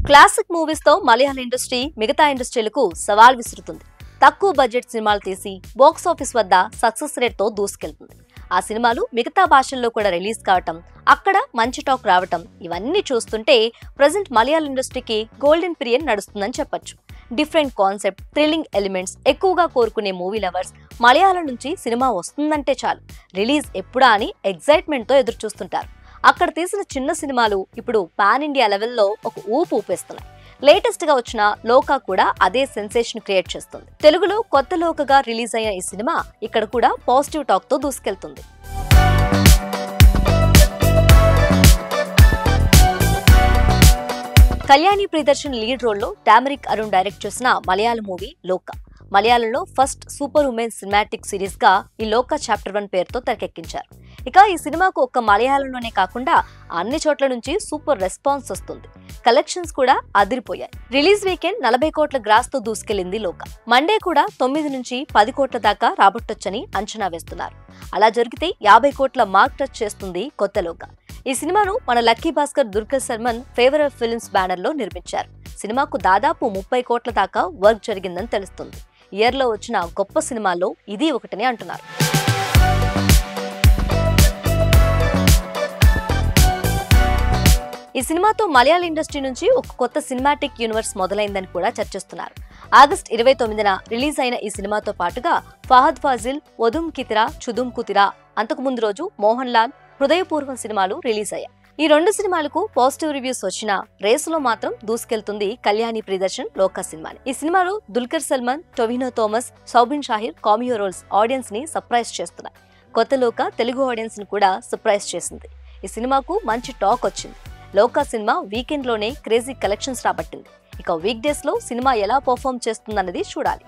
Classic movies తో మలయాళ industry మిగతా ఇండస్ట్రీలకు సవాల్ విసురుతుంది. తక్కువ బడ్జెట్ సినిమాలు తీసి బాక్స్ ఆఫీస్ వద్ద సక్సెస్ రేట్ తో దూసుకెళ్తుంది. ఆ సినిమాలు మిగతా భాషల్లో కూడా రిలీజ్ కావటం, అక్కడ మంచి టాక్ రావటం, ఇవన్నీ చూస్తుంటే ప్రెజెంట్ మలయాళ ఇండస్ట్రీకి గోల్డెన్ పీరియడ్ నడుస్తుందని చెప్పొచ్చు. డిఫరెంట్ కాన్సెప్ట్, థ్రిల్లింగ్ ఎలిమెంట్స్ ఎక్కువగా కోరుకునే మూవీ లవర్స్ మలయాళం నుంచి సినిమా వస్తుందంటే చాలు రిలీజ్ ఎప్పుడా అని ఎగ్జైట్మెంట్ తో ఎదురు చూస్తుంటారు. అక్కడ తీసిన చిన్న సినిమాలు ఇప్పుడు పాన్ ఇండియా లెవెల్లో ఒక ఊపు ఊపేస్తున్నాయి. లేటెస్ట్ గా వచ్చిన లోకా కూడా అదే సెన్సేషన్ క్రియేట్ చేస్తుంది. తెలుగులో కొత్త లోకగా రిలీజ్ అయిన ఈ సినిమా ఇక్కడ కూడా పాజిటివ్ టాక్ తో దూసుకెళ్తుంది. కళ్యాణి ప్రియదర్శన్ లీడ్ రోల్ లో టామరిక్ అరుణ్ డైరెక్ట్ చేసిన మలయాళ మూవీ లోకా. మలయాళంలో first super women cinematic series గా ఈ లోకా చాప్టర్ 1 పేరుతో తెరకెక్కించారు. ఇక ఈ సినిమాకు ఒక్క మలయాళంలోనే కాకుండా అన్ని చోట్ల నుంచి సూపర్ రెస్పాన్స్ వస్తుంది. కలెక్షన్స్ కూడా అదిరిపోయాయి. రిలీజ్ వీకెండ్ 40 కోట్ల గ్రాస్ తో దూసుకెళ్లింది లోకా. మండే కూడా 9 నుంచి 10 కోట్ల దాకా రాబట్టొచ్చని అంచనా వేస్తున్నారు. అలా జరిగితే 50 కోట్ల మార్క్ టచ్ చేస్తుంది కొత్త లోకా. ఈ సినిమాను మన lucky Bhaskar Dulquer Salman favourite films banner లో నిర్మించారు. సినిమాకు దాదాపు 30 కోట్ల దాకా వర్క్ జరిగిందని తెలుస్తుంది. ఇయర్ లో వచ్చిన గొప్ప సినిమాల్లో ఇది ఒకటని అంటున్నారు. ఈ సినిమాతో మలయాళ ఇండస్ట్రీ నుంచి ఒక కొత్త సినిమాటిక్ యూనివర్స్ మొదలైందని కూడా చర్చిస్తున్నారు. ఆగస్టు 29న రిలీజ్ అయిన ఈ సినిమాతో పాటుగా ఫహద్ ఫాజిల్, వదుమ్ కితిరా చుదుమ్ కుతిరా, అంతకుముందు రోజు మోహన్ లాల్, హృదయపూర్వం సినిమాలు రిలీజ్ అయ్యాయి. ఈ 2 సినిమాలకు పాజిటివ్ రివ్యూస్ వచ్చినా రేసులో మాత్రం దూసుకెళ్తుంది కళ్యాణి ప్రియదర్శన్ లోకా సినిమాని. ఈ సినిమాలో Dulquer Salmaan, Tovino Thomas, Soubin Shahir cameo roles audience ని సర్ప్రైజ్ చేస్తున్నాయి. కొత్త లోకా తెలుగు ఆడియన్స్ ని కూడా సర్ప్రైజ్ చేసింది. ఈ సినిమాకు మంచి టాక్ వచ్చింది. లోకా సినిమా వీకెండ్ లోనే క్రేజీ కలెక్షన్స్ రాబట్టింది. ఇక వీక్ డేస్ లో సినిమా ఎలా పర్ఫార్మ్ చేస్తుందన్నది చూడాలి.